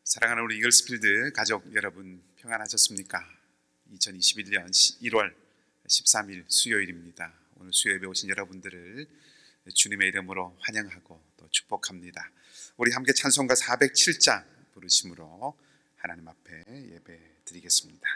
사랑하는 우리 이글스필드 가족 여러분, 평안하셨습니까? 2021년 1월 13일 수요일입니다. 오늘 수요예배 오신 여러분들을 주님의 이름으로 환영하고 또 축복합니다. 우리 함께 찬송가 407장 부르심으로 하나님 앞에 예배 드리겠습니다.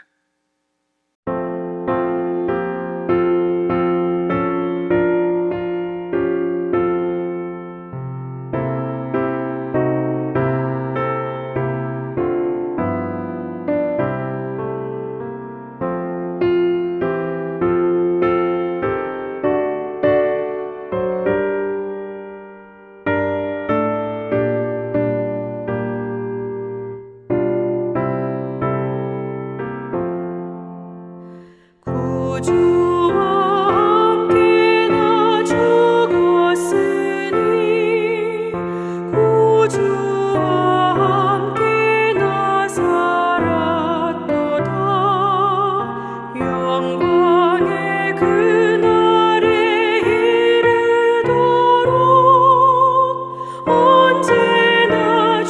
언제나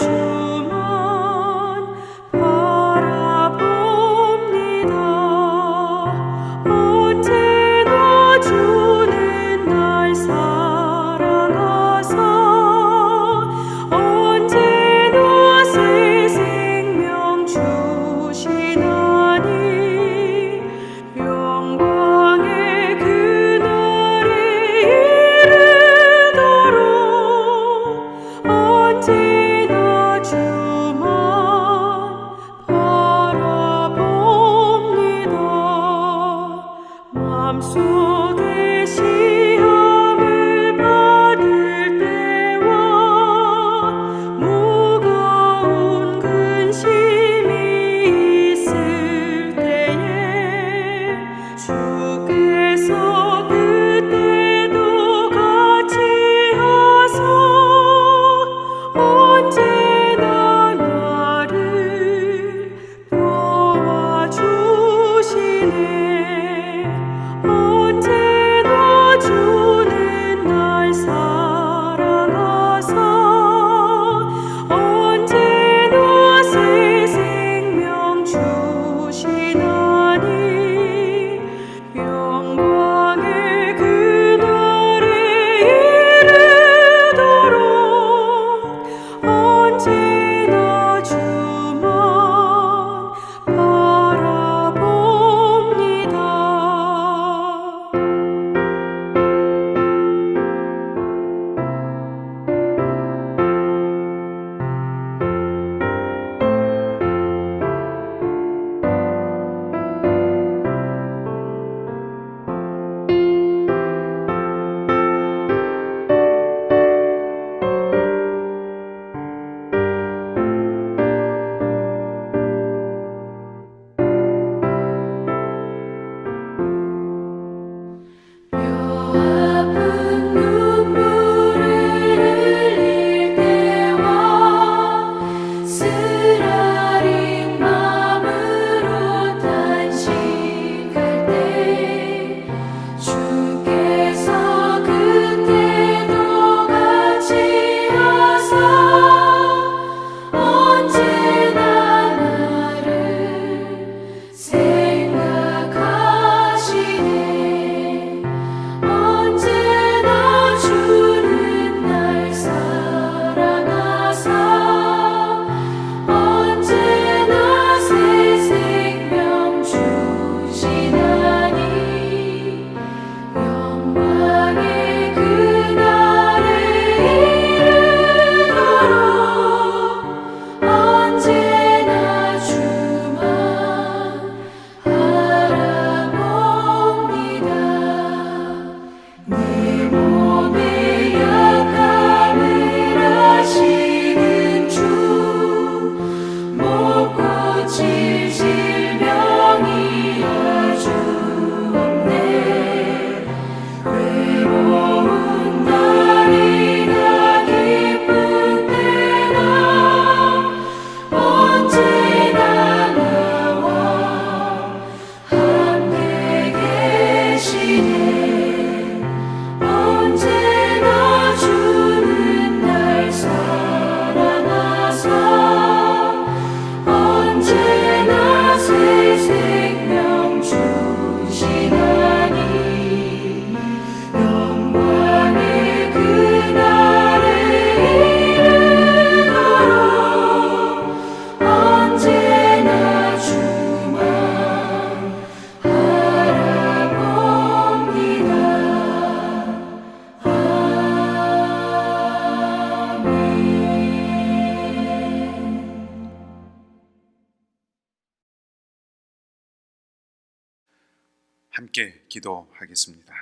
함께 기도하겠습니다.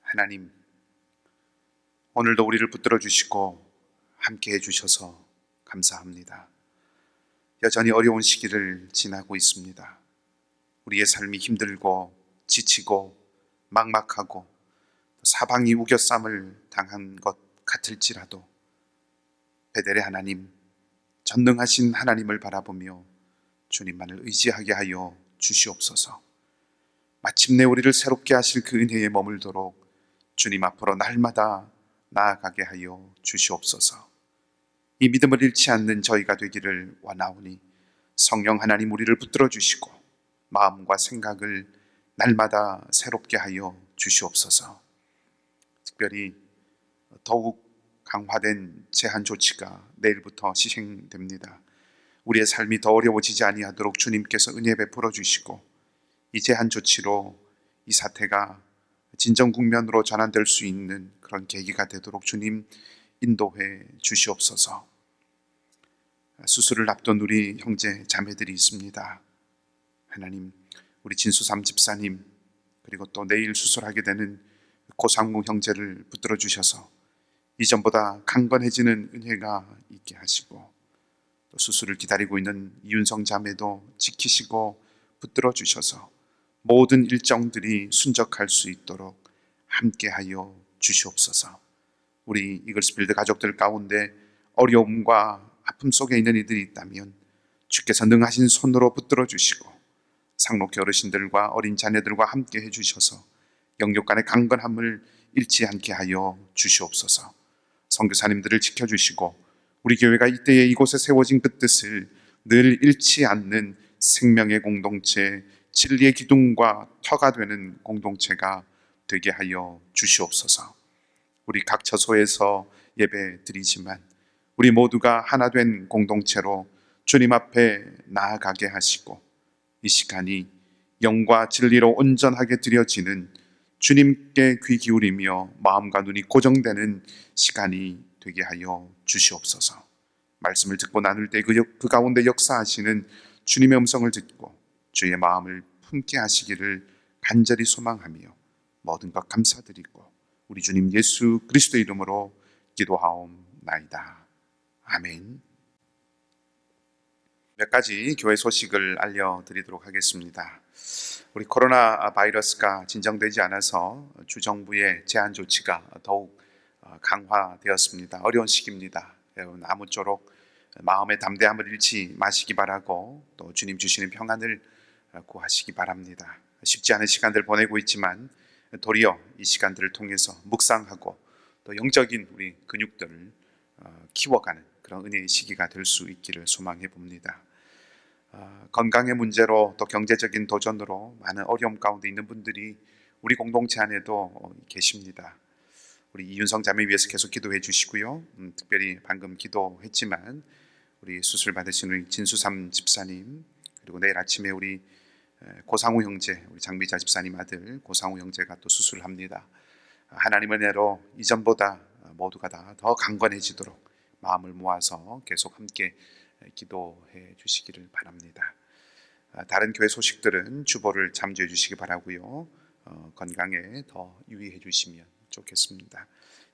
하나님, 오늘도 우리를 붙들어 주시고 함께 해주셔서 감사합니다. 여전히 어려운 시기를 지나고 있습니다. 우리의 삶이 힘들고 지치고 막막하고 사방이 우겨쌈을 당한 것 같을지라도 베델의 하나님, 전능하신 하나님을 바라보며 주님만을 의지하게 하여 주시옵소서. 마침내 우리를 새롭게 하실 그 은혜에 머물도록 주님 앞으로 날마다 나아가게 하여 주시옵소서. 이 믿음을 잃지 않는 저희가 되기를 원하오니 성령 하나님 우리를 붙들어 주시고 마음과 생각을 날마다 새롭게 하여 주시옵소서. 특별히 더욱 강화된 제한 조치가 내일부터 시행됩니다. 우리의 삶이 더 어려워지지 아니하도록 주님께서 은혜 베풀어 주시고 이 제한 조치로 이 사태가 진정 국면으로 전환될 수 있는 그런 계기가 되도록 주님 인도해 주시옵소서. 수술을 앞둔 우리 형제 자매들이 있습니다. 하나님, 우리 진수삼 집사님, 그리고 또 내일 수술하게 되는 고상우 형제를 붙들어 주셔서 이전보다 강건해지는 은혜가 있게 하시고, 또 수술을 기다리고 있는 이윤성 자매도 지키시고 붙들어 주셔서 모든 일정들이 순적할 수 있도록 함께하여 주시옵소서. 우리 이글스필드 가족들 가운데 어려움과 아픔 속에 있는 이들이 있다면 주께서 능하신 손으로 붙들어 주시고 상록교 어르신들과 어린 자녀들과 함께 해주셔서 영육 간의 강건함을 잃지 않게 하여 주시옵소서. 선교사님들을 지켜주시고 우리 교회가 이때에 이곳에 세워진 그 뜻을 늘 잃지 않는 생명의 공동체, 진리의 기둥과 터가 되는 공동체가 되게 하여 주시옵소서. 우리 각 처소에서 예배 드리지만 우리 모두가 하나 된 공동체로 주님 앞에 나아가게 하시고 이 시간이 영과 진리로 온전하게 드려지는 주님께 귀 기울이며 마음과 눈이 고정되는 시간이 되게 하여 주시옵소서. 말씀을 듣고 나눌 때 그 가운데 역사하시는 주님의 음성을 듣고 주의 마음을 품게 하시기를 간절히 소망하며 모든 것 감사드리고 우리 주님 예수 그리스도의 이름으로 기도하옵나이다. 아멘. 몇 가지 교회 소식을 알려드리도록 하겠습니다. 우리 코로나 바이러스가 진정되지 않아서 주정부의 제한 조치가 더욱 강화되었습니다. 어려운 시기입니다. 여러분 아무쪼록 마음의 담대함을 잃지 마시기 바라고 또 주님 주시는 평안을 구하시기 바랍니다. 쉽지 않은 시간들 보내고 있지만 도리어 이 시간들을 통해서 묵상하고 또 영적인 우리 근육들을 키워가는 그런 은혜의 시기가 될 수 있기를 소망해 봅니다. 건강의 문제로 또 경제적인 도전으로 많은 어려움 가운데 있는 분들이 우리 공동체 안에도 계십니다. 우리 이윤성 자매 위해서 계속 기도해 주시고요. 특별히 방금 기도했지만 우리 수술 받으신 우리 진수삼 집사님, 그리고 내일 아침에 우리 고상우 형제, 우리 장미자 집사님 아들 고상우 형제가 또 수술을 합니다. 하나님의 은혜로 이전보다 모두가 다 더 강건해지도록 마음을 모아서 계속 함께 기도해 주시기를 바랍니다. 다른 교회 소식들은 주보를 참조해 주시기 바라고요. 건강에 더 유의해 주시면 좋겠습니다.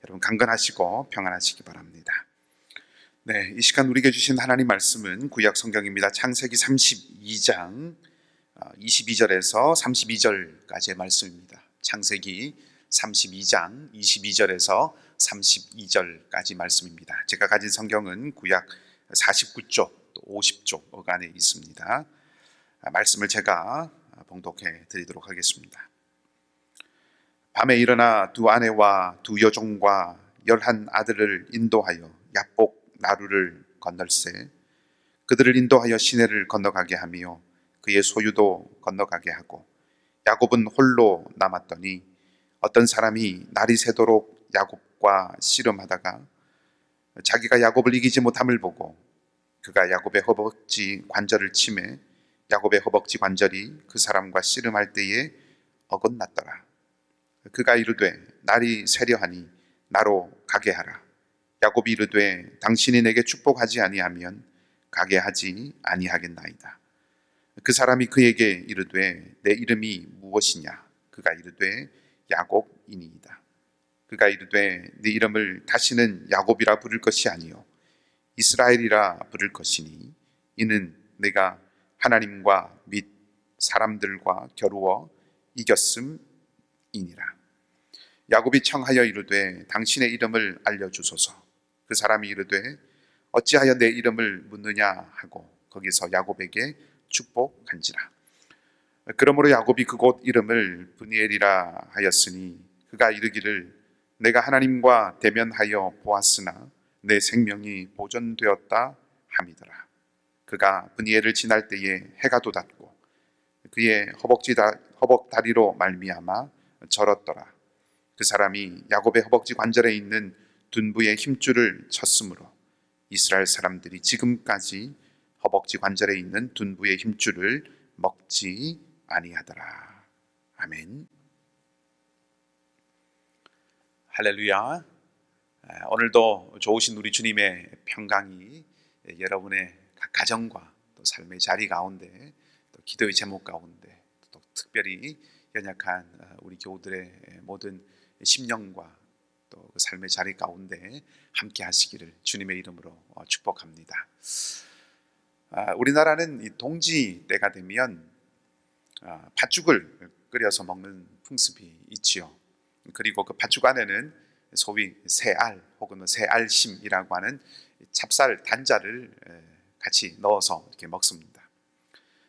여러분 강건하시고 평안하시기 바랍니다. 네, 이 시간 우리에게 주신 하나님 말씀은 구약 성경입니다. 창세기 32장 22절에서 32절까지의 말씀입니다. 창세기 32장 22절에서 32절까지 말씀입니다. 제가 가진 성경은 구약 49쪽, 또 50쪽 어간에 있습니다. 말씀을 제가 봉독해 드리도록 하겠습니다. 밤에 일어나 두 아내와 두 여종과 11 아들을 인도하여 야복 나루를 건널세 그들을 인도하여 시내를 건너가게 하며 그의 소유도 건너가게 하고 야곱은 홀로 남았더니 어떤 사람이 날이 새도록 야곱과 씨름하다가 자기가 야곱을 이기지 못함을 보고 그가 야곱의 허벅지 관절을 치매 야곱의 허벅지 관절이 그 사람과 씨름할 때에 어긋났더라. 그가 이르되 날이 새려하니 나로 가게 하라. 야곱이 이르되 당신이 내게 축복하지 아니하면 가게 하지 아니하겠나이다. 그 사람이 그에게 이르되 내 이름이 무엇이냐? 그가 이르되 야곱이니이다. 그가 이르되 네 이름을 다시는 야곱이라 부를 것이 아니요 이스라엘이라 부를 것이니 이는 내가 하나님과 및 사람들과 겨루어 이겼음이니라. 야곱이 청하여 이르되 당신의 이름을 알려주소서. 그 사람이 이르되 어찌하여 내 이름을 묻느냐 하고 거기서 야곱에게 축복한지라. 그러므로 야곱이 그곳 이름을 브니엘이라 하였으니 그가 이르기를 내가 하나님과 대면하여 보았으나 내 생명이 보존되었다 함이더라. 그가 브니엘을 지날 때에 해가 돋았고 그의 허벅다리로 말미암아 절었더라. 그 사람이 야곱의 허벅지 관절에 있는 둔부의 힘줄을 쳤으므로 이스라엘 사람들이 지금까지 허벅지 관절에 있는 둔부의 힘줄을 먹지 아니하더라. 아멘. 할렐루야. 오늘도 좋으신 우리 주님의 평강이 여러분의 각 가정과 또 삶의 자리 가운데 또 기도의 제목 가운데 또 특별히 연약한 우리 교우들의 모든 심령과 또 그 삶의 자리 가운데 함께 하시기를 주님의 이름으로 축복합니다. 우리나라는 이 동지 때가 되면 팥죽을 끓여서 먹는 풍습이 있지요. 그리고 그 팥죽 안에는 소위 새알 혹은 새알심이라고 하는 찹쌀 단자를 같이 넣어서 이렇게 먹습니다.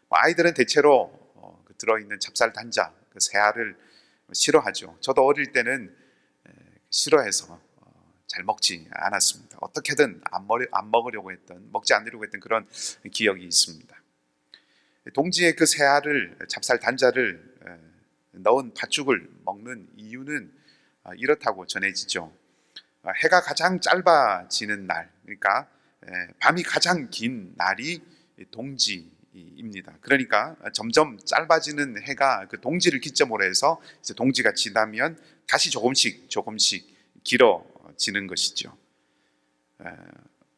아이들은 대체로 들어있는 찹쌀 단자, 그 새알을 싫어하죠. 저도 어릴 때는 싫어해서 잘 먹지 않았습니다. 어떻게든 안 먹으려고 했던, 먹지 않으려고 했던 그런 기억이 있습니다. 동지에 그 새알을, 찹쌀 단자를 넣은 팥죽을 먹는 이유는 이렇다고 전해지죠. 해가 가장 짧아지는 날, 그러니까 밤이 가장 긴 날이 동지입니다. 그러니까 점점 짧아지는 해가 그 동지를 기점으로 해서 이제 동지가 지나면 다시 조금씩 길어지는 것이죠.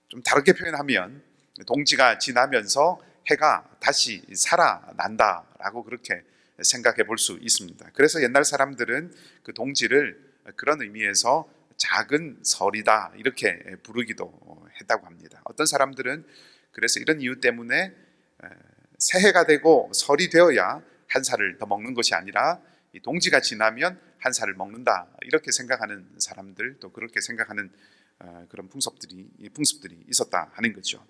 좀 다르게 표현하면 동지가 지나면서 해가 다시 살아난다라고 그렇게 생각해 볼 수 있습니다. 그래서 옛날 사람들은 그 동지를 그런 의미에서 작은 설이다 이렇게 부르기도 했다고 합니다. 어떤 사람들은 그래서 이런 이유 때문에 새해가 되고 설이 되어야 한 살을 더 먹는 것이 아니라 이 동지가 지나면 한 살을 먹는다 이렇게 생각하는 사람들, 또 그렇게 생각하는 그런 풍습들이 있었다 하는 거죠.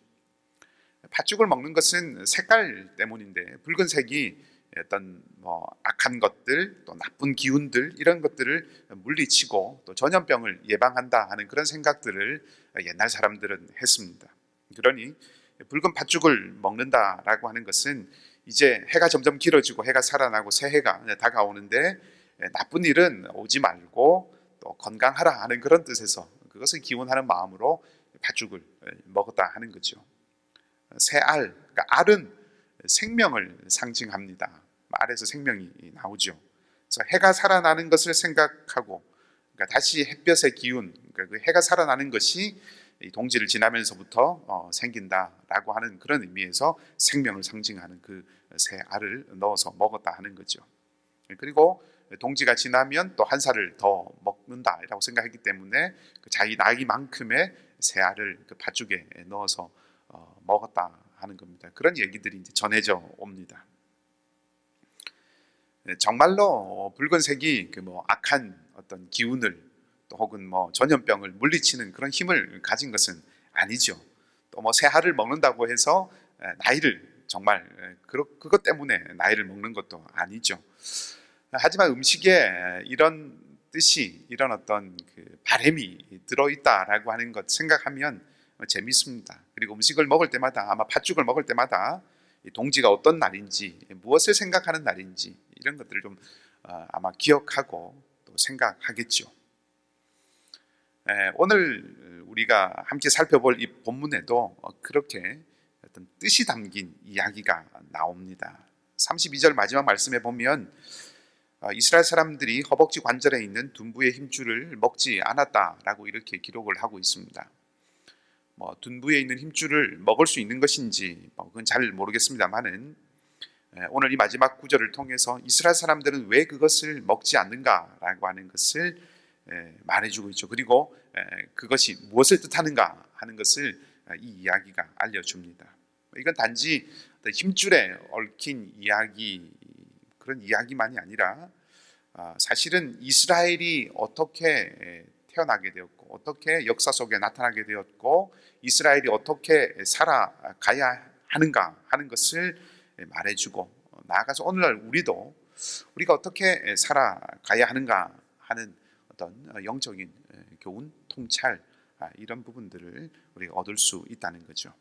팥죽을 먹는 것은 색깔 때문인데 붉은색이 어떤 악한 것들, 또 나쁜 기운들 이런 것들을 물리치고 또 전염병을 예방한다 하는 그런 생각들을 옛날 사람들은 했습니다. 그러니 붉은 팥죽을 먹는다라고 하는 것은 이제 해가 점점 길어지고 해가 살아나고 새해가 다가오는데 나쁜 일은 오지 말고 또 건강하라 하는 그런 뜻에서 그것을 기원하는 마음으로 팥죽을 먹었다 하는 거죠. 새알, 그러니까 알은 생명을 상징합니다. 알에서 생명이 나오죠. 그래서 해가 살아나는 것을 생각하고, 그러니까 다시 햇볕의 기운, 그러니까 그 해가 살아나는 것이 이 동지를 지나면서부터 생긴다라고 하는 그런 의미에서 생명을 상징하는 그 새 알을 넣어서 먹었다 하는 거죠. 그리고 동지가 지나면 또 한 살을 더 먹는다라고 생각했기 때문에 그 자기 나이만큼의 새 알을 그 팥죽에 넣어서 먹었다 하는 겁니다. 그런 얘기들이 이제 전해져 옵니다. 정말로 붉은색이 그 악한 어떤 기운을 또 혹은 전염병을 물리치는 그런 힘을 가진 것은 아니죠. 또 새알을 먹는다고 해서 나이를 정말 그것 때문에 나이를 먹는 것도 아니죠. 하지만 음식에 이런 뜻이, 이런 어떤 그 바램이 들어있다라고 하는 것 생각하면 재밌습니다. 그리고 음식을 먹을 때마다, 아마 팥죽을 먹을 때마다 동지가 어떤 날인지, 무엇을 생각하는 날인지 이런 것들을 좀 아마 기억하고 또 생각하겠죠. 오늘 우리가 함께 살펴볼 이 본문에도 그렇게 어떤 뜻이 담긴 이야기가 나옵니다. 32절 마지막 말씀에 보면 이스라엘 사람들이 허벅지 관절에 있는 둔부의 힘줄을 먹지 않았다라고 이렇게 기록을 하고 있습니다. 둔부에 있는 힘줄을 먹을 수 있는 것인지 그건 잘 모르겠습니다만은 오늘 이 마지막 구절을 통해서 이스라엘 사람들은 왜 그것을 먹지 않는가라고 하는 것을 말해주고 있죠. 그리고 그것이 무엇을 뜻하는가 하는 것을 이 이야기가 알려줍니다. 이건 단지 힘줄에 얽힌 이야기, 그런 이야기만이 아니라 사실은 이스라엘이 어떻게 태어나게 되었고 어떻게 역사 속에 나타나게 되었고 이스라엘이 어떻게 살아가야 하는가 하는 것을 말해주고, 나아가서 오늘날 우리가 어떻게 살아가야 하는가 하는 어떤 영적인 교훈, 통찰, 이런 부분들을 우리가 얻을 수 있다는 거죠.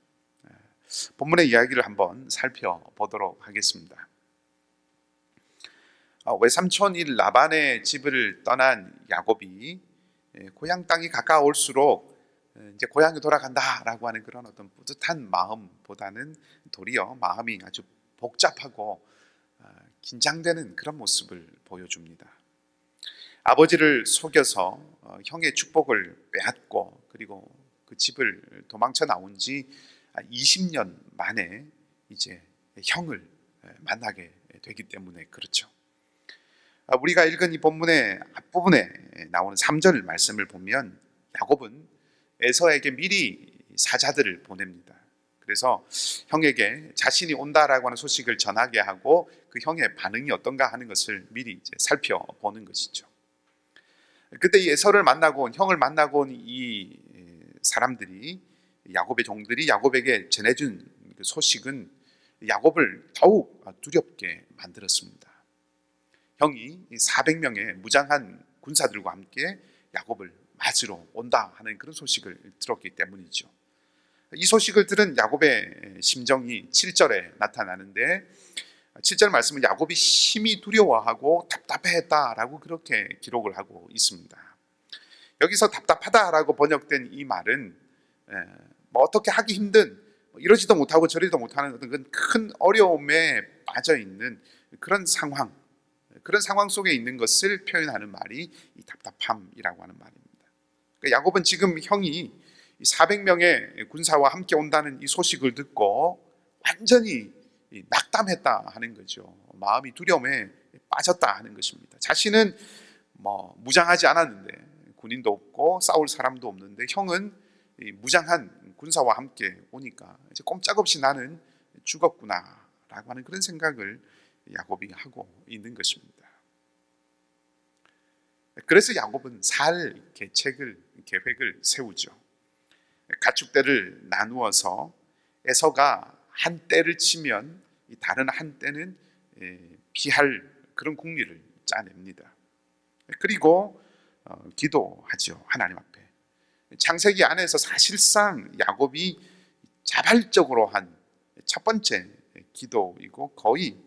본문의 이야기를 한번 살펴보도록 하겠습니다. 외삼촌인 라반의 집을 떠난 야곱이 고향 땅이 가까울수록 이제 고향에 돌아간다라고 하는 그런 어떤 뿌듯한 마음보다는 도리어 마음이 아주 복잡하고 긴장되는 그런 모습을 보여줍니다. 아버지를 속여서 형의 축복을 빼앗고 그리고 그 집을 도망쳐 나온 지 20년 만에 이제 형을 만나게 되기 때문에 그렇죠. 우리가 읽은 이 본문의 앞부분에 나오는 3절 말씀을 보면 야곱은 에서에게 미리 사자들을 보냅니다. 그래서 형에게 자신이 온다라고 하는 소식을 전하게 하고 그 형의 반응이 어떤가 하는 것을 미리 이제 살펴보는 것이죠. 그때 이 에서를 만나고 온, 형을 만나고 온 이 사람들이, 야곱의 종들이 야곱에게 전해준 그 소식은 야곱을 더욱 두렵게 만들었습니다. 형이 400명의 무장한 군사들과 함께 야곱을 맞으러 온다 하는 그런 소식을 들었기 때문이죠. 이 소식을 들은 야곱의 심정이 7절에 나타나는데, 7절 말씀은 야곱이 심히 두려워하고 답답해했다라고 그렇게 기록을 하고 있습니다. 여기서 답답하다라고 번역된 이 말은 뭐 어떻게 하기 힘든, 이러지도 못하고 저러지도 못하는 어떤 큰 어려움에 빠져 있는 그런 상황 속에 있는 것을 표현하는 말이 이 답답함이라고 하는 말입니다. 그러니까 야곱은 지금 형이 400명의 군사와 함께 온다는 이 소식을 듣고 완전히 낙담했다 하는 거죠. 마음이 두려움에 빠졌다 하는 것입니다. 자신은 뭐 무장하지 않았는데, 군인도 없고 싸울 사람도 없는데 형은 무장한 군사와 함께 오니까 이제 꼼짝없이 나는 죽었구나 라고 하는 그런 생각을 야곱이 하고 있는 것입니다. 그래서 야곱은 살 계획을 세우죠. 가축대를 나누어서 에서가 한 떼를 치면 다른 한 떼는 피할 그런 궁리를 짜냅니다. 그리고 기도하죠. 하나님 앞에. 창세기 안에서 사실상 야곱이 자발적으로 한 첫 번째 기도이고 거의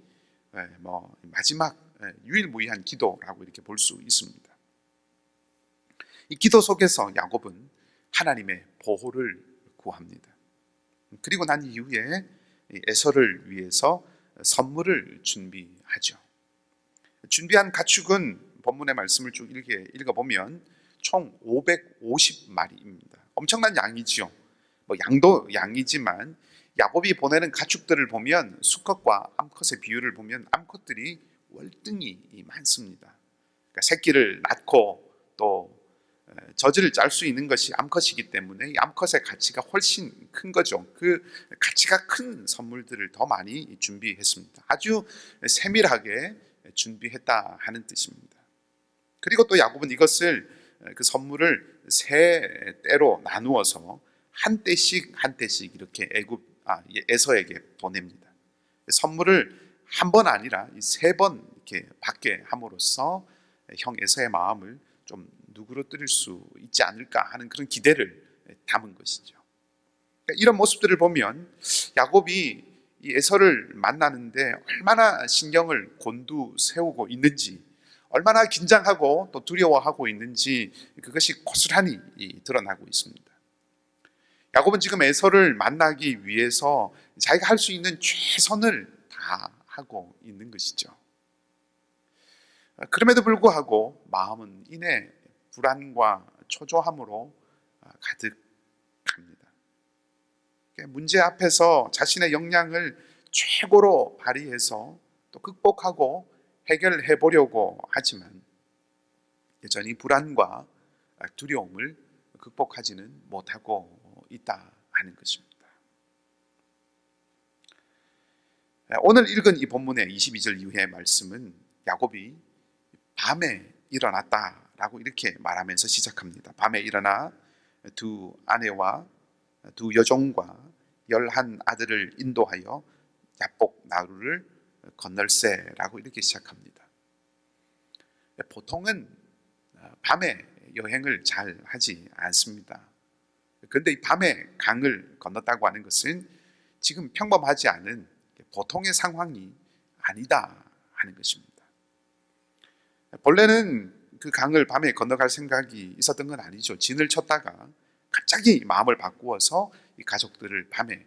마지막 유일무이한 기도라고 이렇게 볼 수 있습니다. 이 기도 속에서 야곱은 하나님의 보호를 구합니다. 그리고 난 이후에 에서를 위해서 선물을 준비하죠. 준비한 가축은 본문의 말씀을 쭉 읽어보면 총 550마리입니다. 엄청난 양이죠. 양도 양이지만 야곱이 보내는 가축들을 보면 수컷과 암컷의 비율을 보면 암컷들이 월등히 많습니다. 그러니까 새끼를 낳고 또 젖을 짤 수 있는 것이 암컷이기 때문에 이 암컷의 가치가 훨씬 큰 거죠. 그 가치가 큰 선물들을 더 많이 준비했습니다. 아주 세밀하게 준비했다 하는 뜻입니다. 그리고 또 야곱은 그 선물을 세 떼로 나누어서 한 떼씩 이렇게 에서에게 보냅니다. 선물을 한 번 아니라 3번 이렇게 받게 함으로써 형 에서의 마음을 좀 누그러뜨릴 수 있지 않을까 하는 그런 기대를 담은 것이죠. 그러니까 이런 모습들을 보면 야곱이 이 에서를 만나는데 얼마나 신경을 곤두세우고 있는지, 얼마나 긴장하고 또 두려워하고 있는지 그것이 고스란히 드러나고 있습니다. 야곱은 지금 에서를 만나기 위해서 자기가 할 수 있는 최선을 다 하고 있는 것이죠. 그럼에도 불구하고 마음은 이내 불안과 초조함으로 가득합니다. 문제 앞에서 자신의 역량을 최고로 발휘해서 또 극복하고 해결해 보려고 하지만 여전히 불안과 두려움을 극복하지는 못하고 있다 하는 것입니다. 오늘 읽은 이 본문의 22절 이후의 말씀은 야곱이 밤에 일어났다라고 이렇게 말하면서 시작합니다. 밤에 일어나 두 아내와 두 여종과 11 아들을 인도하여 야복 나루를 건널세라고 이렇게 시작합니다. 보통은 밤에 여행을 잘 하지 않습니다. 그런데 이 밤에 강을 건넜다고 하는 것은 지금 평범하지 않은 보통의 상황이 아니다 하는 것입니다. 본래는 그 강을 밤에 건너갈 생각이 있었던 건 아니죠. 진을 쳤다가 갑자기 마음을 바꾸어서 이 가족들을 밤에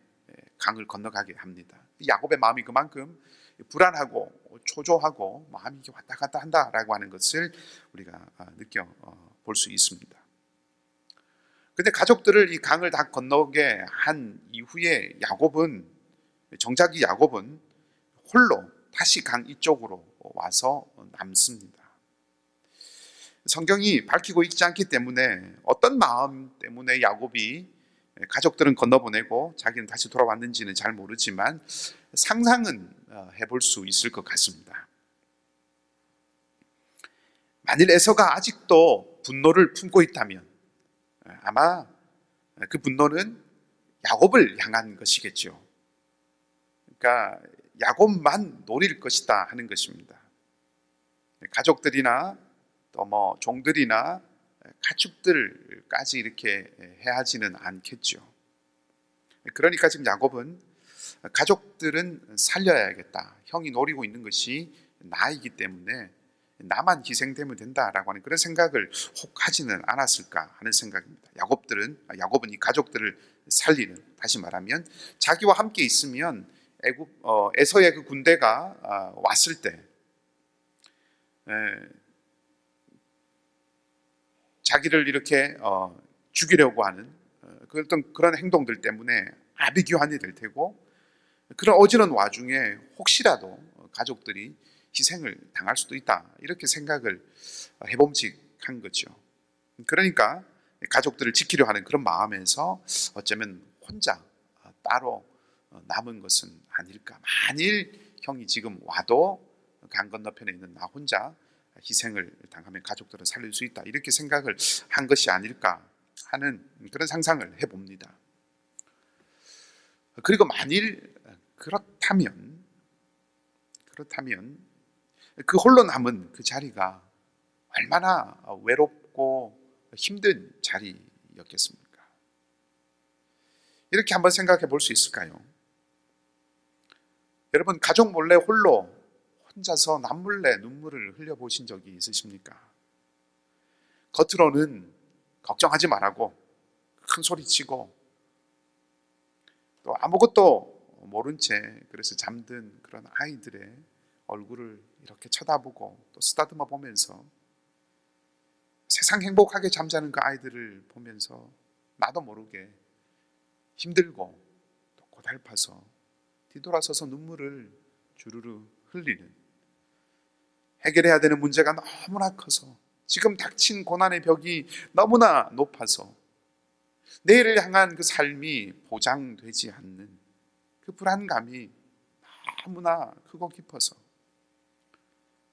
강을 건너가게 합니다. 야곱의 마음이 그만큼 불안하고 초조하고 마음이 왔다 갔다 한다라고 하는 것을 우리가 느껴 볼 수 있습니다. 그런데 가족들을 이 강을 다 건너게 한 이후에 정작 이 야곱은 홀로 다시 강 이쪽으로 와서 남습니다. 성경이 밝히고 있지 않기 때문에 어떤 마음 때문에 야곱이 가족들은 건너보내고 자기는 다시 돌아왔는지는 잘 모르지만 상상은 해볼 수 있을 것 같습니다. 만일 에서가 아직도 분노를 품고 있다면 아마 그 분노는 야곱을 향한 것이겠죠. 그러니까 야곱만 노릴 것이다 하는 것입니다. 가족들이나 또 종들이나 가축들까지 이렇게 해하지는 않겠죠. 그러니까 지금 야곱은 가족들은 살려야겠다. 형이 노리고 있는 것이 나이기 때문에 나만 희생되면 된다라고 하는 그런 생각을 혹 하지는 않았을까 하는 생각입니다. 야곱은 이 가족들을 살리는, 다시 말하면 자기와 함께 있으면 에서의 그 군대가 왔을 때 자기를 이렇게 죽이려고 하는 그런 행동들 때문에 아비규환이 될 테고, 그런 어지러운 와중에 혹시라도 가족들이 희생을 당할 수도 있다 이렇게 생각을 해봄직한 거죠. 그러니까 가족들을 지키려 하는 그런 마음에서 어쩌면 혼자 따로 남은 것은 아닐까. 만일 형이 지금 와도 강 건너편에 있는 나 혼자 희생을 당하면 가족들을 살릴 수 있다 이렇게 생각을 한 것이 아닐까 하는 그런 상상을 해봅니다. 그리고 만일 그렇다면 그 홀로 남은 그 자리가 얼마나 외롭고 힘든 자리였겠습니까? 이렇게 한번 생각해 볼 수 있을까요? 여러분, 가족 몰래 혼자서 남몰래 눈물을 흘려보신 적이 있으십니까? 겉으로는 걱정하지 말라고 큰 소리치고 또 아무것도 모른 채 그래서 잠든 그런 아이들의 얼굴을 이렇게 쳐다보고 또 쓰다듬어 보면서 세상 행복하게 잠자는 그 아이들을 보면서 나도 모르게 힘들고 또 고달파서 뒤돌아서서 눈물을 주르르 흘리는, 해결해야 되는 문제가 너무나 커서 지금 닥친 고난의 벽이 너무나 높아서 내일을 향한 그 삶이 보장되지 않는 그 불안감이 너무나 크고 깊어서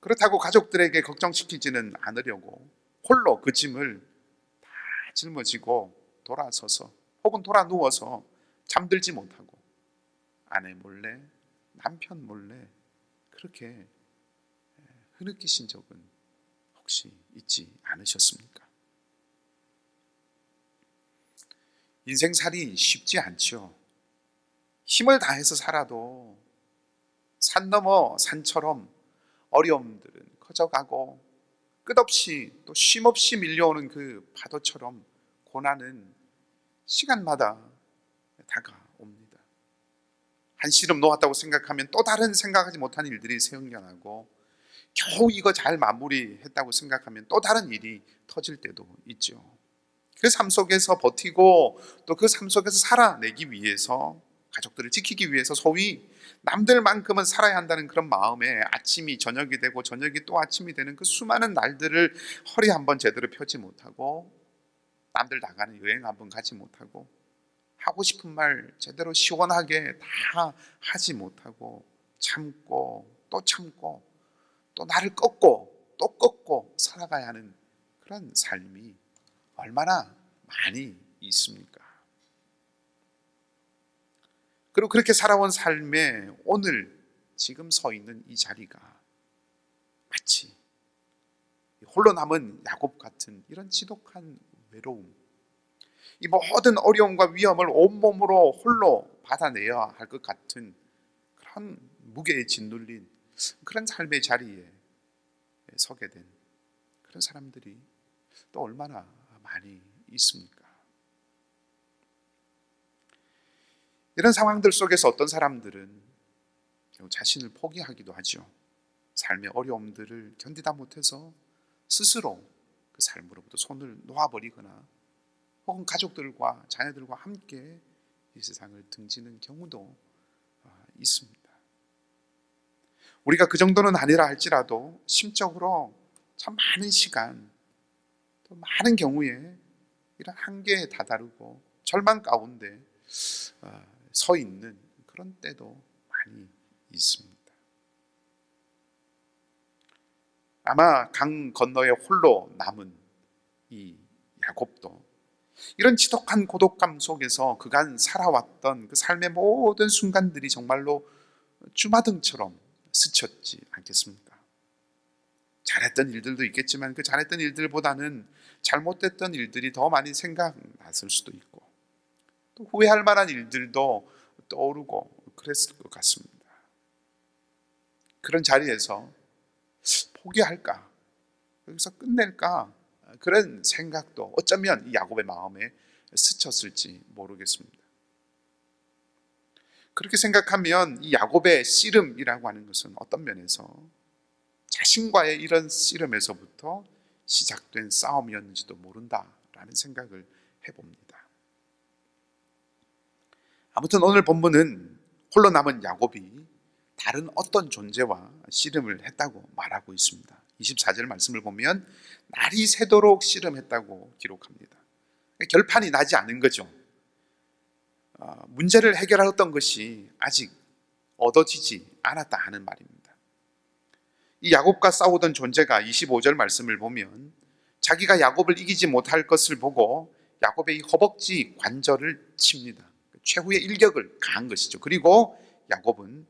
그렇다고 가족들에게 걱정시키지는 않으려고 홀로 그 짐을 다 짊어지고 돌아서서 혹은 돌아 누워서 잠들지 못하고 아내 몰래 남편 몰래 그렇게 흐느끼신 적은 혹시 있지 않으셨습니까? 인생살이 쉽지 않죠. 힘을 다해서 살아도 산 넘어 산처럼 어려움들은 커져가고 끝없이 또 쉼없이 밀려오는 그 파도처럼 고난은 시간마다 다가옵니다. 한시름 놓았다고 생각하면 또 다른 생각하지 못한 일들이 생겨나고 겨우 이거 잘 마무리했다고 생각하면 또 다른 일이 터질 때도 있죠. 그 삶 속에서 버티고 또 그 삶 속에서 살아내기 위해서 가족들을 지키기 위해서 소위 남들만큼은 살아야 한다는 그런 마음에 아침이 저녁이 되고 저녁이 또 아침이 되는 그 수많은 날들을 허리 한번 제대로 펴지 못하고, 남들 나가는 여행 한번 가지 못하고, 하고 싶은 말 제대로 시원하게 다 하지 못하고, 참고 또 참고 또 나를 꺾고 또 꺾고 살아가야 하는 그런 삶이 얼마나 많이 있습니까? 그리고 그렇게 살아온 삶에 오늘 지금 서 있는 이 자리가 마치 홀로 남은 야곱 같은 이런 지독한 외로움, 이 모든 어려움과 위험을 온몸으로 홀로 받아내야 할 것 같은 그런 무게에 짓눌린 그런 삶의 자리에 서게 된 그런 사람들이 또 얼마나 많이 있습니까? 이런 상황들 속에서 어떤 사람들은 자신을 포기하기도 하죠. 삶의 어려움들을 견디다 못해서 스스로 그 삶으로부터 손을 놓아버리거나 혹은 가족들과 자녀들과 함께 이 세상을 등지는 경우도 있습니다. 우리가 그 정도는 아니라 할지라도 심적으로 참 많은 시간, 또 많은 경우에 이런 한계에 다다르고 절망 가운데 서 있는 그런 때도 많이 있습니다. 아마 강 건너에 홀로 남은 이 야곱도 이런 지독한 고독감 속에서 그간 살아왔던 그 삶의 모든 순간들이 정말로 주마등처럼 스쳤지 않겠습니까? 잘했던 일들도 있겠지만 그 잘했던 일들보다는 잘못됐던 일들이 더 많이 생각났을 수도 있고, 또 후회할 만한 일들도 떠오르고 그랬을 것 같습니다. 그런 자리에서 포기할까? 여기서 끝낼까? 그런 생각도 어쩌면 이 야곱의 마음에 스쳤을지 모르겠습니다. 그렇게 생각하면 이 야곱의 씨름이라고 하는 것은 어떤 면에서 자신과의 이런 씨름에서부터 시작된 싸움이었는지도 모른다라는 생각을 해봅니다. 아무튼 오늘 본문은 홀로 남은 야곱이 다른 어떤 존재와 씨름을 했다고 말하고 있습니다. 24절 말씀을 보면 날이 새도록 씨름했다고 기록합니다. 결판이 나지 않은 거죠. 문제를 해결하였던 것이 아직 얻어지지 않았다 하는 말입니다. 이 야곱과 싸우던 존재가 25절 말씀을 보면 자기가 야곱을 이기지 못할 것을 보고 야곱의 이 허벅지 관절을 칩니다. 최후의 일격을 가한 것이죠. 그리고 야곱은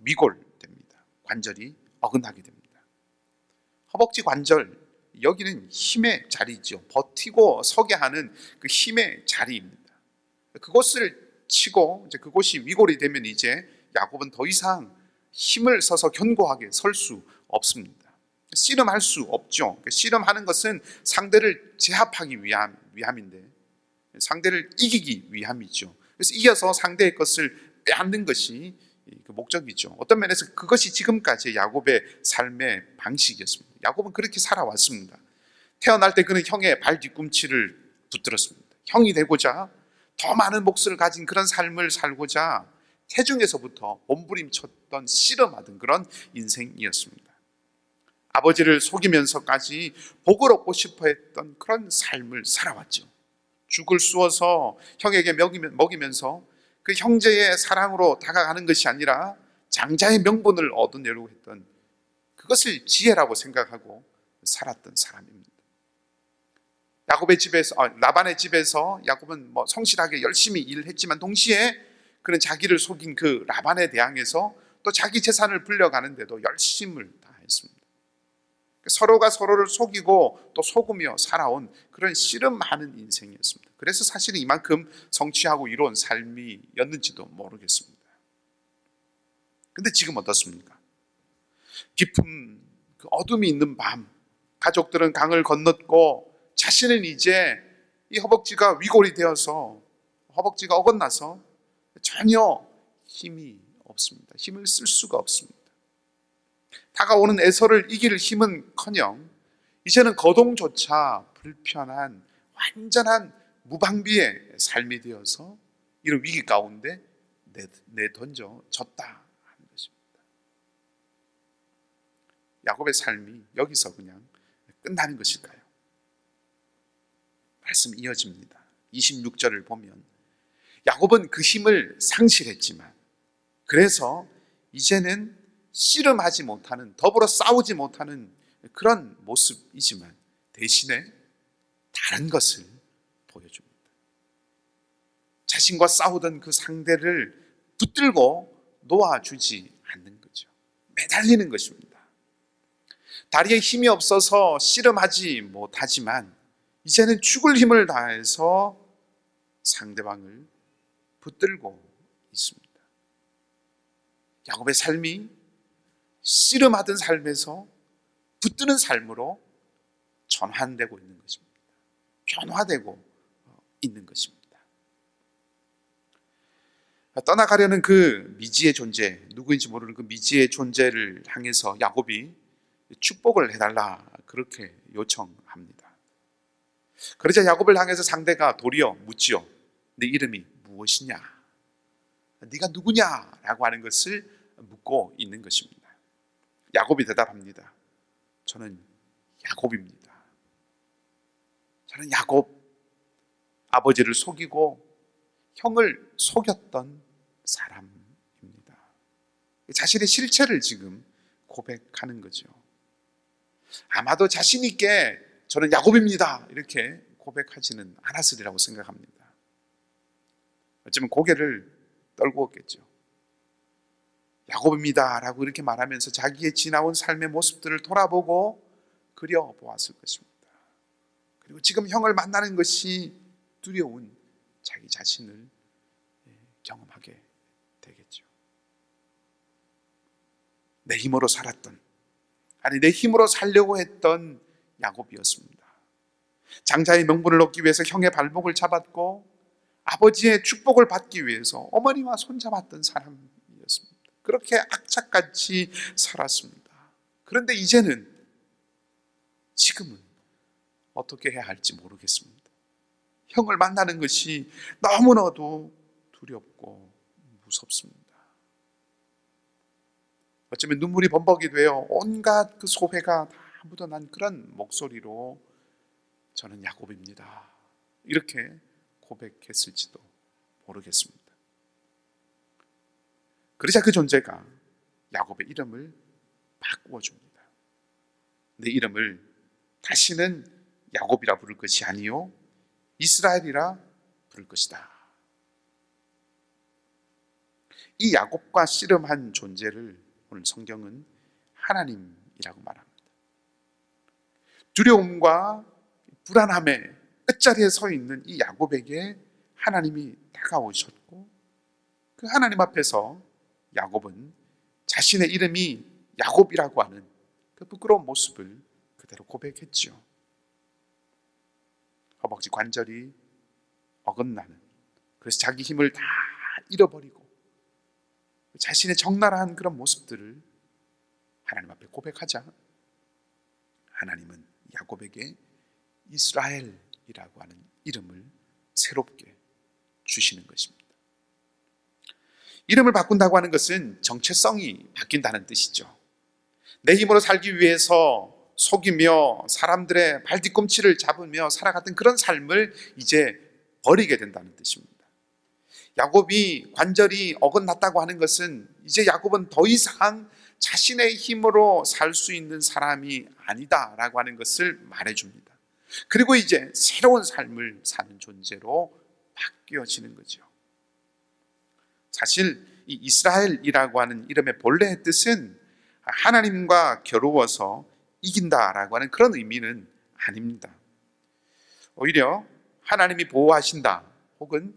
위골됩니다. 관절이 어긋나게 됩니다. 허벅지 관절, 여기는 힘의 자리죠. 버티고 서게 하는 그 힘의 자리입니다. 그것을 치고 이제 그곳이 위골이 되면 이제 야곱은 더 이상 힘을 써서 견고하게 설 수 없습니다. 씨름할 수 없죠. 씨름하는 것은 상대를 제압하기 위함인데 상대를 이기기 위함이죠. 그래서 이겨서 상대의 것을 빼앗는 것이 그 목적이죠. 어떤 면에서 그것이 지금까지 야곱의 삶의 방식이었습니다. 야곱은 그렇게 살아왔습니다. 태어날 때 그는 형의 발 뒤꿈치를 붙들었습니다. 형이 되고자 더 많은 몫을 가진 그런 삶을 살고자 태중에서부터 몸부림쳤던 씨름하던 그런 인생이었습니다. 아버지를 속이면서까지 복을 얻고 싶어 했던 그런 삶을 살아왔죠. 죽을 쑤어서 형에게 먹이면서 그 형제의 사랑으로 다가가는 것이 아니라 장자의 명분을 얻어내려고 했던, 그것을 지혜라고 생각하고 살았던 사람입니다. 라반의 집에서 야곱은 성실하게 열심히 일을 했지만 동시에 그는 자기를 속인 그 라반에 대항해서 또 자기 재산을 불려가는데도 열심을 다했습니다. 서로가 서로를 속이고 또 속으며 살아온 그런 씨름하는 인생이었습니다. 그래서 사실은 이만큼 성취하고 이룬 삶이었는지도 모르겠습니다. 근데 지금 어떻습니까? 깊은 그 어둠이 있는 밤, 가족들은 강을 건넜고 자신은 이제 이 허벅지가 위골이 되어서 허벅지가 어긋나서 전혀 힘이 없습니다. 힘을 쓸 수가 없습니다. 다가오는 애서를 이길 힘은커녕 이제는 거동조차 불편한 완전한 무방비의 삶이 되어서 이런 위기 가운데 내던져 졌다 하는 것입니다. 야곱의 삶이 여기서 그냥 끝나는 것일까요? 말씀 이어집니다. 26절을 보면 야곱은 그 힘을 상실했지만, 그래서 이제는 씨름하지 못하는, 더불어 싸우지 못하는 그런 모습이지만 대신에 다른 것을 보여줍니다. 자신과 싸우던 그 상대를 붙들고 놓아주지 않는 거죠. 매달리는 것입니다. 다리에 힘이 없어서 씨름하지 못하지만 이제는 죽을 힘을 다해서 상대방을 붙들고 있습니다. 야곱의 삶이 씨름하던 삶에서 붙드는 삶으로 전환되고 있는 것입니다. 변화되고 있는 것입니다. 떠나가려는 그 미지의 존재, 누구인지 모르는 그 미지의 존재를 향해서 야곱이 축복을 해달라 그렇게 요청합니다. 그러자 야곱을 향해서 상대가 도리어 묻지요. 네 이름이 무엇이냐? 네가 누구냐? 라고 하는 것을 묻고 있는 것입니다. 야곱이 대답합니다. 저는 야곱입니다. 저는 야곱, 아버지를 속이고 형을 속였던 사람입니다. 자신의 실체를 지금 고백하는 거죠. 아마도 자신 있게 저는 야곱입니다 이렇게 고백하지는 않았으리라고 생각합니다. 어쩌면 고개를 떨구었겠죠. 야곱입니다 라고 이렇게 말하면서 자기의 지나온 삶의 모습들을 돌아보고 그려보았을 것입니다. 그리고 지금 형을 만나는 것이 두려운 자기 자신을 경험하게 되겠죠. 내 힘으로 살았던, 아니 내 힘으로 살려고 했던 야곱이었습니다. 장자의 명분을 얻기 위해서 형의 발목을 잡았고 아버지의 축복을 받기 위해서 어머니와 손잡았던 사람이었습니다. 그렇게 악착같이 살았습니다. 그런데 지금은 어떻게 해야 할지 모르겠습니다. 형을 만나는 것이 너무나도 두렵고 무섭습니다. 어쩌면 눈물이 범벅이 되어 온갖 그 소회가 다 묻어난 그런 목소리로 저는 야곱입니다 이렇게 고백했을지도 모르겠습니다. 그러자 그 존재가 야곱의 이름을 바꾸어 줍니다. 내 이름을 다시는 야곱이라 부를 것이 아니요 이스라엘이라 부를 것이다. 이 야곱과 씨름한 존재를 오늘 성경은 하나님이라고 말합니다. 두려움과 불안함의 끝자리에 서 있는 이 야곱에게 하나님이 다가오셨고 그 하나님 앞에서 야곱은 자신의 이름이 야곱이라고 하는 그 부끄러운 모습을 그대로 고백했죠. 허벅지 관절이 어긋나는, 그래서 자기 힘을 다 잃어버리고 자신의 적나라한 그런 모습들을 하나님 앞에 고백하자 하나님은 야곱에게 이스라엘이라고 하는 이름을 새롭게 주시는 것입니다. 이름을 바꾼다고 하는 것은 정체성이 바뀐다는 뜻이죠. 내 힘으로 살기 위해서 속이며 사람들의 발뒤꿈치를 잡으며 살아갔던 그런 삶을 이제 버리게 된다는 뜻입니다. 야곱이 관절이 어긋났다고 하는 것은 이제 야곱은 더 이상 자신의 힘으로 살 수 있는 사람이 아니다라고 하는 것을 말해줍니다. 그리고 이제 새로운 삶을 사는 존재로 바뀌어지는 거죠. 사실 이 이스라엘이라고 하는 이름의 본래의 뜻은 하나님과 겨루어서 이긴다라고 하는 그런 의미는 아닙니다. 오히려 하나님이 보호하신다 혹은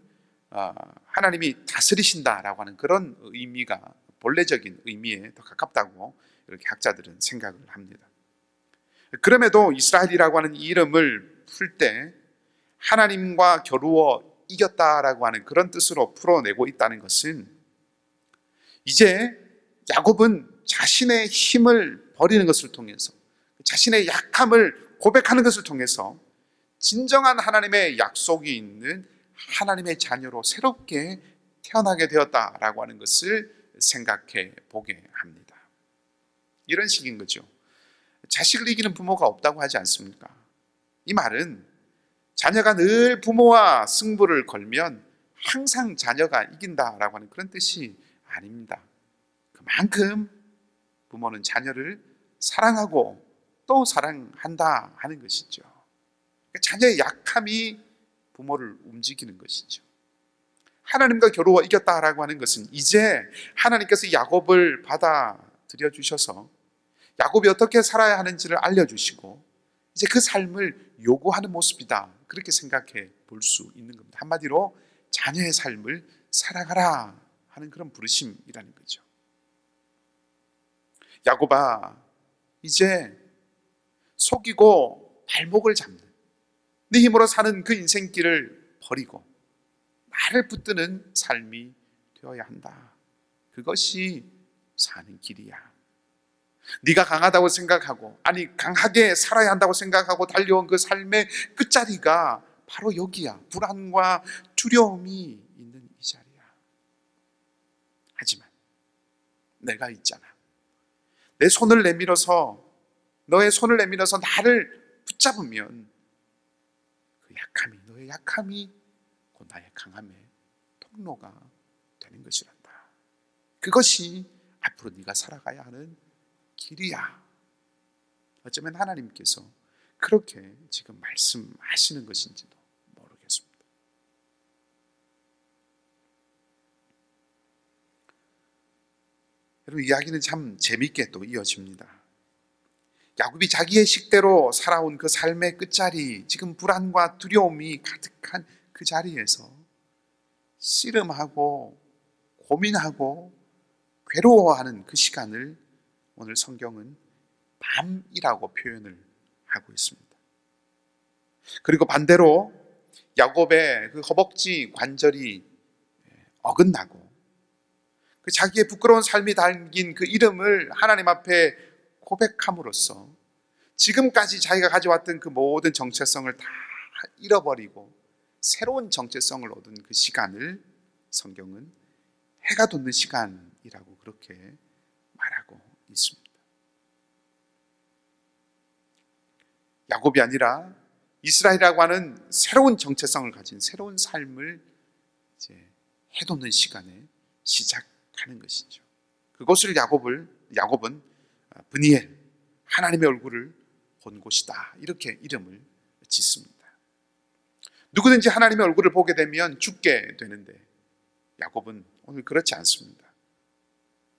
하나님이 다스리신다라고 하는 그런 의미가 본래적인 의미에 더 가깝다고 이렇게 학자들은 생각을 합니다. 그럼에도 이스라엘이라고 하는 이 이름을 풀 때 하나님과 겨루어 이겼다라고 하는 그런 뜻으로 풀어내고 있다는 것은 이제 야곱은 자신의 힘을 버리는 것을 통해서 자신의 약함을 고백하는 것을 통해서 진정한 하나님의 약속이 있는 하나님의 자녀로 새롭게 태어나게 되었다라고 하는 것을 생각해 보게 합니다. 이런 식인 거죠. 자식을 이기는 부모가 없다고 하지 않습니까? 이 말은 자녀가 늘 부모와 승부를 걸면 항상 자녀가 이긴다라고 하는 그런 뜻이 아닙니다. 그만큼 부모는 자녀를 사랑하고 또 사랑한다 하는 것이죠. 자녀의 약함이 부모를 움직이는 것이죠. 하나님과 겨루어 이겼다라고 하는 것은 이제 하나님께서 야곱을 받아들여 주셔서 야곱이 어떻게 살아야 하는지를 알려주시고 이제 그 삶을 요구하는 모습이다, 그렇게 생각해 볼 수 있는 겁니다. 한마디로 자녀의 삶을 살아가라 하는 그런 부르심이라는 거죠. 야곱아, 이제 속이고 발목을 잡는 네 힘으로 사는 그 인생길을 버리고 나를 붙드는 삶이 되어야 한다. 그것이 사는 길이야. 네가 강하다고 생각하고, 아니 강하게 살아야 한다고 생각하고 달려온 그 삶의 끝자리가 바로 여기야. 불안과 두려움이 있는 이 자리야. 하지만 내가 있잖아. 내 손을 내밀어서, 너의 손을 내밀어서 나를 붙잡으면 그 약함이, 너의 약함이 곧 나의 강함의 통로가 되는 것이란다. 그것이 앞으로 네가 살아가야 하는 길이야. 어쩌면 하나님께서 그렇게 지금 말씀하시는 것인지도 모르겠습니다. 여러분, 이야기는 참 재밌게 또 이어집니다. 야곱이 자기의 식대로 살아온 그 삶의 끝자리, 지금 불안과 두려움이 가득한 그 자리에서 씨름하고 고민하고 괴로워하는 그 시간을 오늘 성경은 밤이라고 표현을 하고 있습니다. 그리고 반대로 야곱의 그 허벅지 관절이 어긋나고 그 자기의 부끄러운 삶이 담긴 그 이름을 하나님 앞에 고백함으로써 지금까지 자기가 가져왔던 그 모든 정체성을 다 잃어버리고 새로운 정체성을 얻은 그 시간을 성경은 해가 돋는 시간이라고 그렇게 말하고 있습니다. 야곱이 아니라 이스라엘이라고 하는 새로운 정체성을 가진 새로운 삶을 이제 해돋는 시간에 시작하는 것이죠. 그것을 야곱은 브니엘, 하나님의 얼굴을 본 곳이다, 이렇게 이름을 짓습니다. 누구든지 하나님의 얼굴을 보게 되면 죽게 되는데 야곱은 오늘 그렇지 않습니다.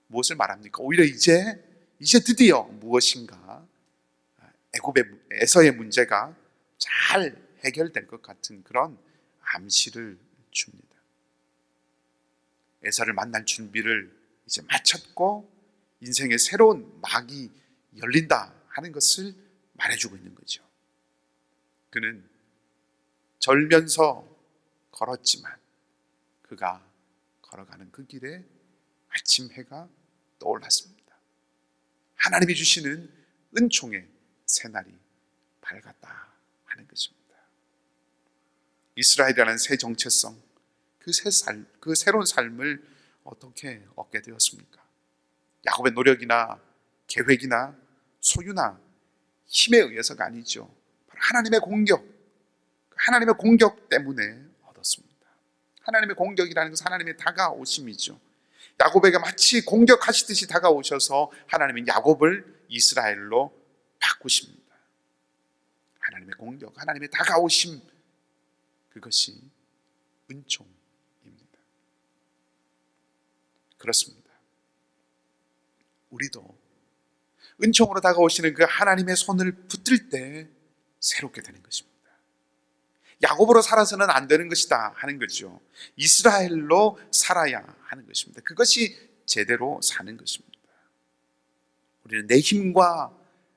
무엇을 말합니까? 오히려 이제 드디어 무엇인가 에서의 문제가 잘 해결될 것 같은 그런 암시를 줍니다. 에서를 만날 준비를 이제 마쳤고 인생의 새로운 막이 열린다 하는 것을 말해주고 있는 거죠. 그는 절면서 걸었지만 그가 걸어가는 그 길에 아침 해가 떠올랐습니다. 하나님이 주시는 은총의 새날이 밝았다 하는 것입니다. 이스라엘이라는 새 정체성, 그 새로운 삶을 어떻게 얻게 되었습니까? 야곱의 노력이나 계획이나 소유나 힘에 의해서가 아니죠. 바로 하나님의 공격 때문에 얻었습니다. 하나님의 공격이라는 것은 하나님의 다가오심이죠. 야곱에게 마치 공격하시듯이 다가오셔서 하나님은 야곱을 이스라엘로 바꾸십니다. 하나님의 공격, 하나님의 다가오심, 그것이 은총입니다. 그렇습니다. 우리도 은총으로 다가오시는 그 하나님의 손을 붙들 때 새롭게 되는 것입니다. 야곱으로 살아서는 안 되는 것이다 하는 거죠. 이스라엘로 살아야 하는 것입니다. 그것이 제대로 사는 것입니다. 우리는 내 힘과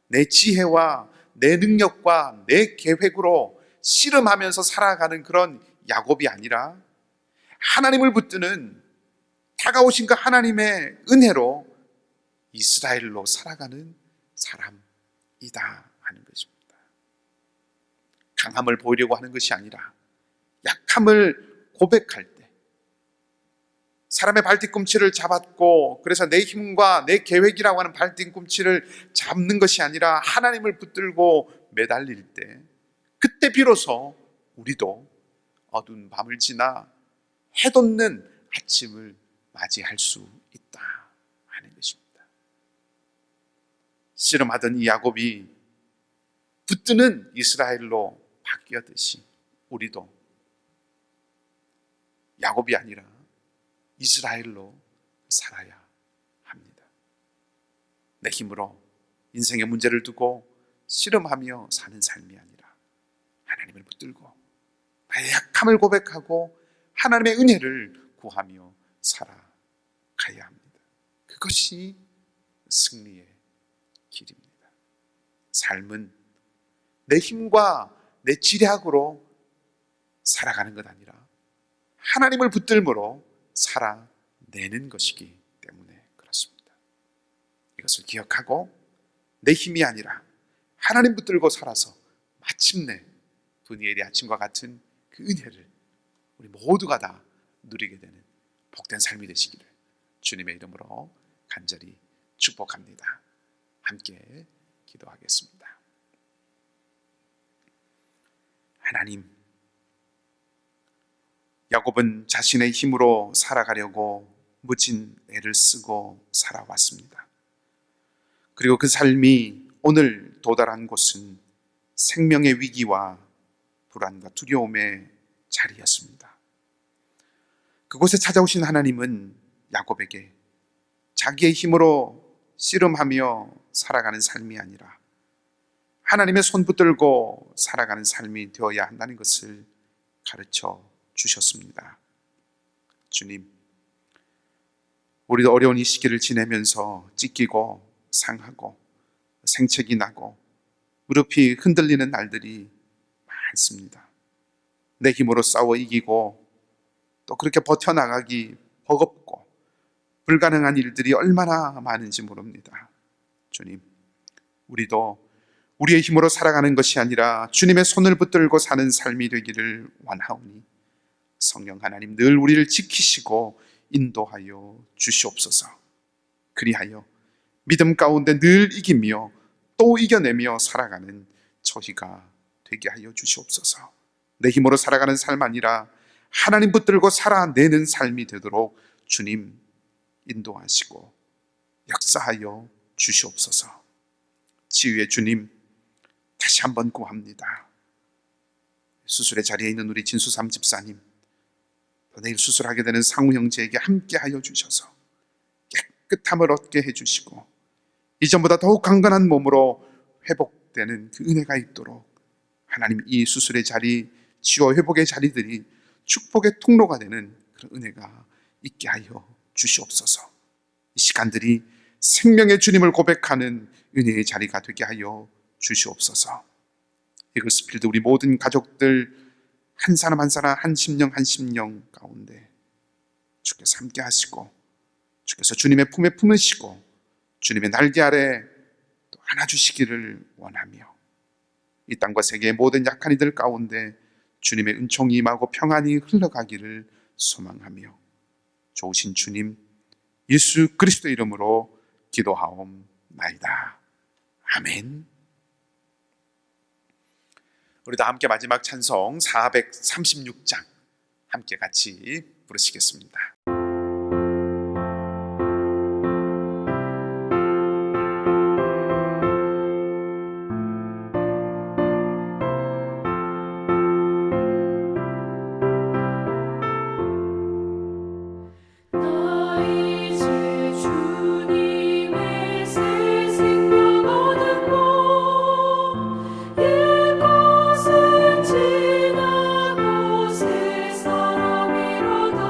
내 지혜와 내 능력과 내 계획으로 씨름하면서 살아가는 그런 야곱이 아니라 하나님을 붙드는 다가오신 그 하나님의 은혜로 이스라엘로 살아가는 사람이다 하는 것입니다. 강함을 보이려고 하는 것이 아니라 약함을 고백할 때 사람의 발뒤꿈치를 잡았고, 그래서 내 힘과 내 계획이라고 하는 발뒤꿈치를 잡는 것이 아니라 하나님을 붙들고 매달릴 때, 그때 비로소 우리도 어두운 밤을 지나 해돋는 아침을 맞이할 수 있다 하는 것입니다. 씨름하던 이 야곱이 붙드는 이스라엘로 바뀌었듯이 우리도 야곱이 아니라 이스라엘로 살아야 합니다. 내 힘으로 인생의 문제를 두고 씨름하며 사는 삶이 아니라 하나님을 붙들고 나의 약함을 고백하고 하나님의 은혜를 구하며 살아가야 합니다. 그것이 승리의 길입니다. 삶은 내 힘과 내 지략으로 살아가는 것 아니라 하나님을 붙들므로 살아내는 것이기 때문에 그렇습니다. 이것을 기억하고 내 힘이 아니라 하나님 붙들고 살아서 마침내 분이엘의 아침과 같은 그 은혜를 우리 모두가 다 누리게 되는 복된 삶이 되시기를 주님의 이름으로 간절히 축복합니다. 함께 기도하겠습니다. 하나님, 야곱은 자신의 힘으로 살아가려고 무진 애를 쓰고 살아왔습니다. 그리고 그 삶이 오늘 도달한 곳은 생명의 위기와 불안과 두려움의 자리였습니다. 그곳에 찾아오신 하나님은 야곱에게 자기의 힘으로 씨름하며 살아가는 삶이 아니라 하나님의 손 붙들고 살아가는 삶이 되어야 한다는 것을 가르쳐 주셨습니다. 주님, 우리도 어려운 이 시기를 지내면서 찢기고 상하고 생책이 나고 무릎이 흔들리는 날들이 많습니다. 내 힘으로 싸워 이기고 또 그렇게 버텨나가기 버겁고 불가능한 일들이 얼마나 많은지 모릅니다. 주님, 우리도 우리의 힘으로 살아가는 것이 아니라 주님의 손을 붙들고 사는 삶이 되기를 원하오니 성령 하나님 늘 우리를 지키시고 인도하여 주시옵소서. 그리하여 믿음 가운데 늘 이기며 또 이겨내며 살아가는 저희가 되게 하여 주시옵소서. 내 힘으로 살아가는 삶 아니라 하나님 붙들고 살아내는 삶이 되도록 주님 인도하시고 역사하여 주시옵소서. 치유의 주님, 다시 한번 구합니다. 수술의 자리에 있는 우리 진수삼 집사님, 내일 수술하게 되는 상우 형제에게 함께 하여 주셔서 깨끗함을 얻게 해주시고 이전보다 더욱 강건한 몸으로 회복되는 그 은혜가 있도록 하나님, 이 수술의 자리, 치유 회복의 자리들이 축복의 통로가 되는 그런 은혜가 있게 하여 주시옵소서. 이 시간들이 생명의 주님을 고백하는 은혜의 자리가 되게 하여 주시옵소서. 이글스필드 우리 모든 가족들 한 사람 한 사람 한 심령 가운데 주께서 함께 하시고 주께서 주님의 품에 품으시고 주님의 날개 아래 또 안아주시기를 원하며 이 땅과 세계의 모든 약한 이들 가운데 주님의 은총이 임하고 평안이 흘러가기를 소망하며 좋으신 주님 예수 그리스도 이름으로 기도하옵나이다. 아멘. 우리 다 함께 마지막 찬송 436장 함께 같이 부르시겠습니다. 지나고 새 사람이로다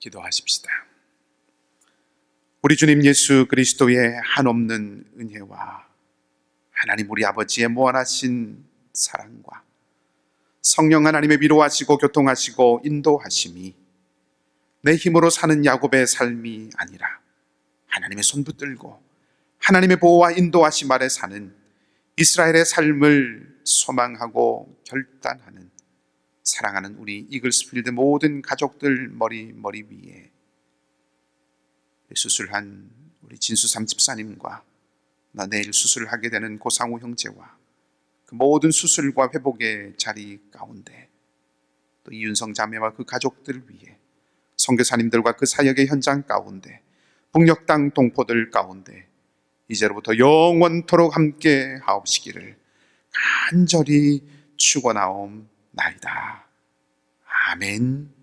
기도하십시다. 우리 주님 예수 그리스도의 한없는 은혜와 하나님 우리 아버지의 무한하신 사랑과 성령 하나님의 위로하시고 교통하시고 인도하심이 내 힘으로 사는 야곱의 삶이 아니라 하나님의 손 붙들고 하나님의 보호와 인도하심 아래 사는 이스라엘의 삶을 소망하고 결단하는 사랑하는 우리 이글스필드 모든 가족들 머리 위에 수술한 우리 진수삼 집사님과 내일 수술하게 되는 고상우 형제와 그 모든 수술과 회복의 자리 가운데 또 이윤성 자매와 그 가족들 위해 선교사님들과 그 사역의 현장 가운데 북녘 땅 동포들 가운데 이제로부터 영원토록 함께 하옵시기를 간절히 축원하옵나이다. 아멘.